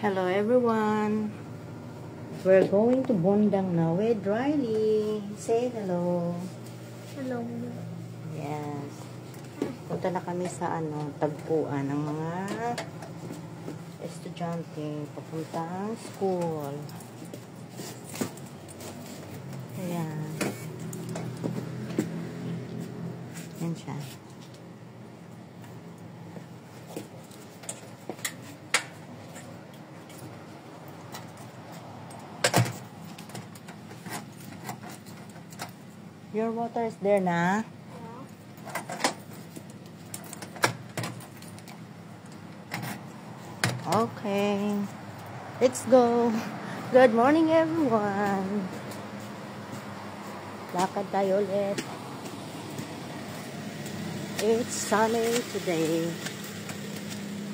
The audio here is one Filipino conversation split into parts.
Hello everyone. We're going to Bondang now with Riley. Say hello. Hello. Yes. Punta na kami sa tagpuan ng mga estudyante papuntang school. Ayan. Yan siya. Your water is there na? Okay. Let's go. Good morning everyone. Lakad tayo ulit. It's sunny today.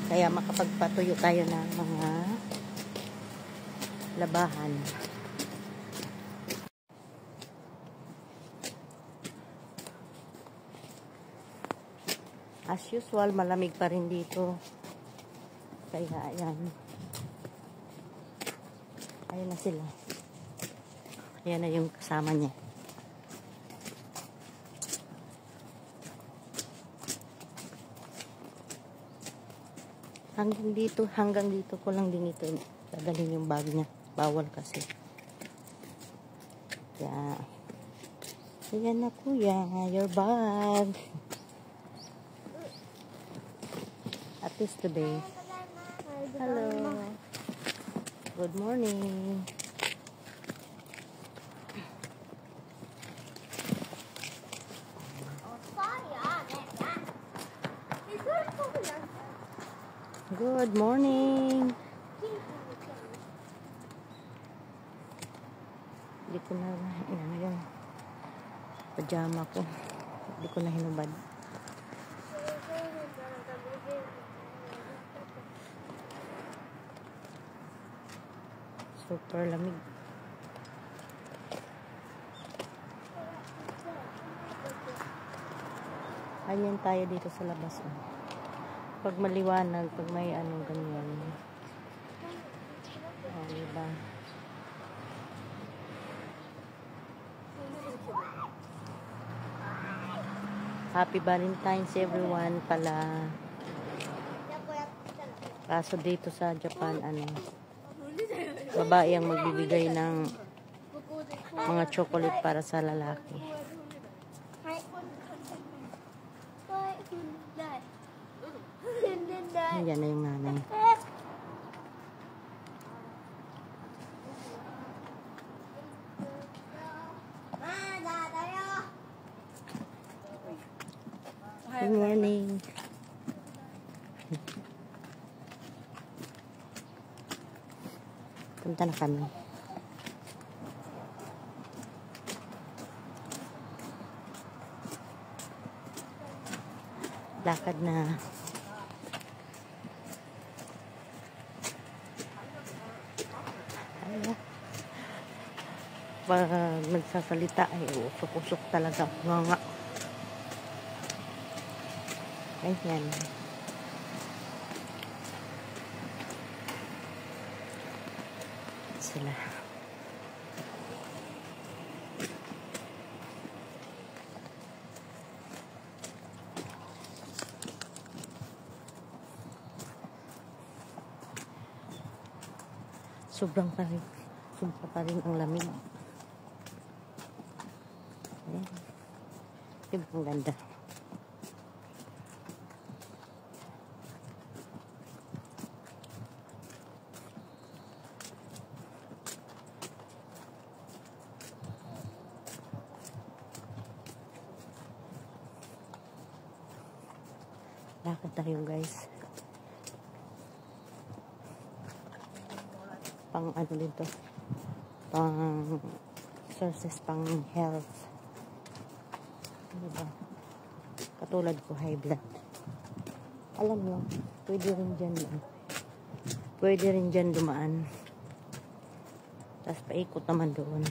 Kaya makapagpatuyo tayo ng mga labahan. As usual, malamig pa rin dito. Kaya, ayan. Ayan na sila. Ayan na yung kasama niya. Hanggang dito ko lang din ito. Dadalhin yung bag niya. Bawal kasi. Kaya, ayan na kuya, your bag. At least today. Hello. Good morning. Good morning. Hindi ko na yung pajama ko. Hindi ko na hinubad. Super lamig. Ganyan tayo dito sa labas. Pag maliwanag, pag may ganyan. Diba? Happy Valentine's everyone pala. Kaso dito sa Japan, babae ang magbibigay ng mga chocolate para sa lalaki. Yan na yung nanay. Good morning. Punta na kami. Lakad na. Pag nagsasalita ay usok-usok talaga. Nga. Ayan. Sila. Sobra pa rin ang lamig. Ayan. Diba ang ganda? Lakad tayo guys. Pang dito? Pang sources, pang health. Diba? Katulad ko, high blood. Alam mo, pwede rin dyan dumaan. Tapos paikot naman doon.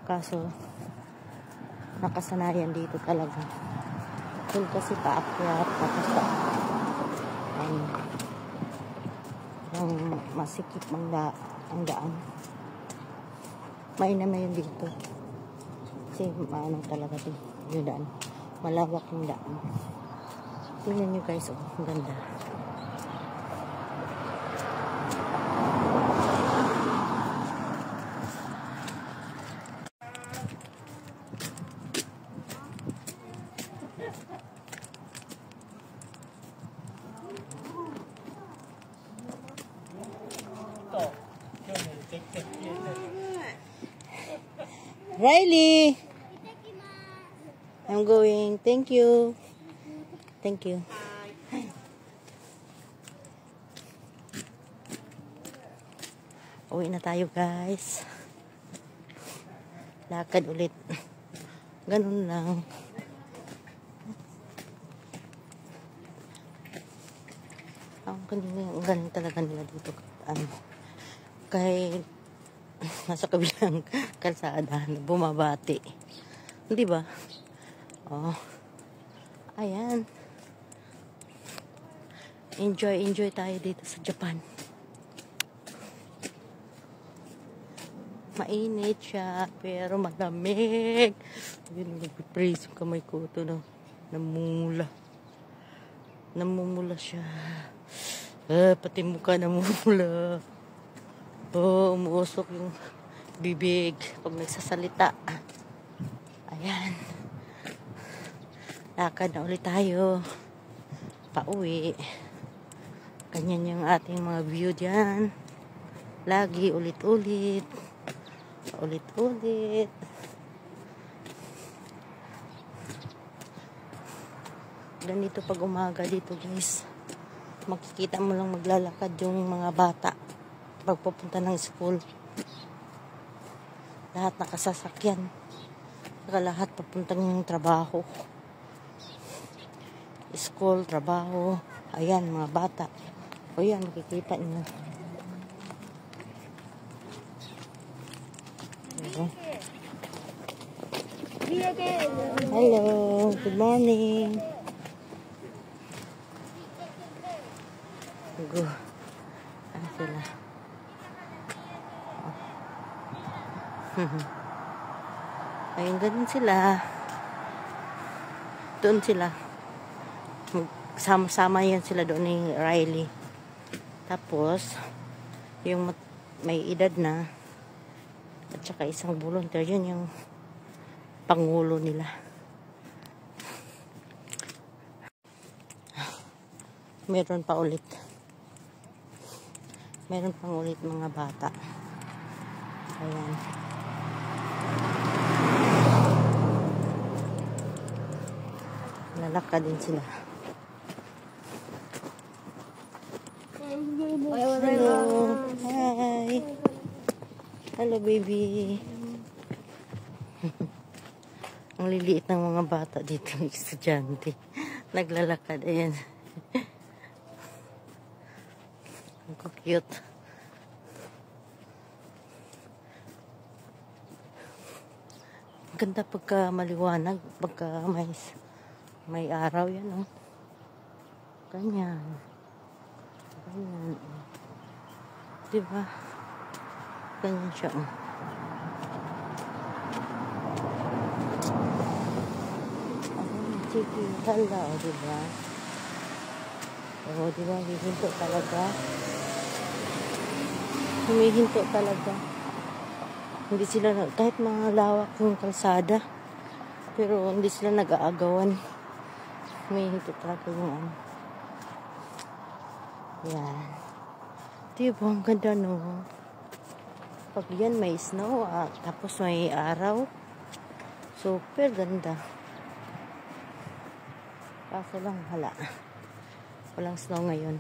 Kaso, nakasanayan dito talaga. Doon kasi paakyat, tapos masikip ang daan. Mainam na yun dito. Kasi maano talaga yung daan. Malawak yung daan. Tingnan nyo guys, oh, ang ganda. Riley, I'm going. Thank you. Thank you. Uwi na tayo guys. Lakad ulit. Ganun lang. Ang ganun talaga nila dito. Kahit nasa kabilang kalsada na bumabati. Di ba? Oh. Ayan. Enjoy tayo dito sa Japan. Mainit siya, pero malamig. Yun, nag-praise yung kamay ko ito, no? Namumula siya. Pati mukha namumula. Umuusok yung bibig pag nagsasalita. Ayan. Lakad na ulit tayo. Pauwi. Ganyan yung ating mga view dyan. Lagi, ulit-ulit. Ulit-ulit. Ganito pag umaga dito guys. Makikita mo lang maglalakad yung mga bata pagpupunta ng school. Lahat nakasasakyan. Saka lahat papuntang trabaho. School, trabaho. Ayan, mga bata. O yan, makikita nyo. Hello, good morning. Good. Ano sila? Ayun, ganun sila. Doon sila. Sama-sama yan sila doon ni Riley. Tapos, yung may edad na, at saka isang volunteer, yun yung pangulo nila. Meron pa ulit. Meron pang ulit mga bata. Ayan. Lalakad din sila. Hello. Hi. Hello, baby. Ang liliit ng mga bata dito, estudyante. Naglalakad. Ayan. Ang cute. Ganda pagka maliwanag, pagka may araw yan, oh. Ganyan. Ganyan. Diba? Ganyan siya, oh. Sige, hala, o, diba? O, diba? Hihinto talaga. Humihinto talaga. Hindi sila, kahit mga lawak yung kalsada, pero hindi sila nag-aagawan. Humihinto talaga yung ano. Yan. Diba, ang ganda, no? Pag yan, may snow, tapos may araw. Super ganda. Kaso lang, hala. Walang snow ngayon.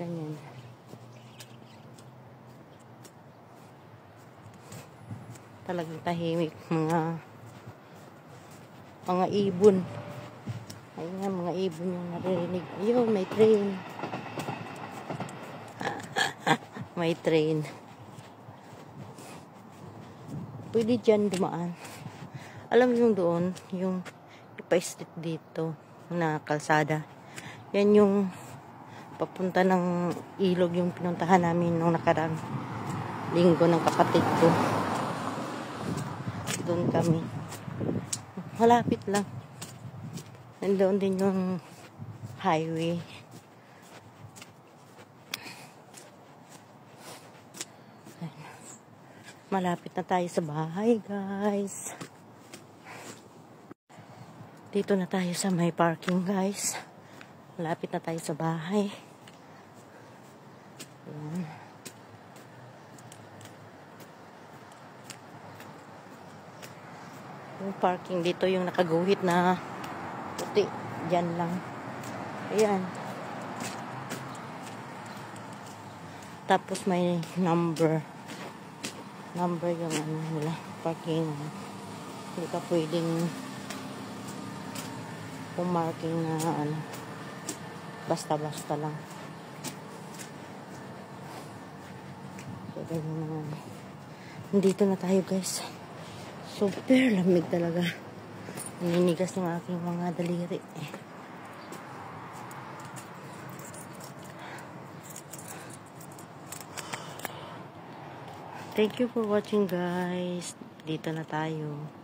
Ganyan. Talagang tahimik. Mga ibon. Ayun nga, mga ibon yung naririnig. Ayun, may train. May train. Pwede dyan dumaan. Alam mo yung doon, yung ipa-street dito na kalsada. Yan yung papunta ng ilog yung pinuntahan namin nung nakarang linggo ng kapatid ko. Doon kami. Malapit lang. Nandoon din yung highway. Malapit na tayo sa bahay, guys. Dito na tayo sa may parking, guys. Malapit na tayo sa bahay. Ayan. Yung parking dito, yung nakaguhit na puti. Diyan lang. Ayan. Tapos may number yung ano nila, parking. Hindi ka pwedeng pumarking na ano, basta-basta lang. So, ganyan naman. Nandito na tayo, guys. Super lamig talaga. Naninigas yung aking mga daliri. Thank you for watching, guys. Dito na tayo.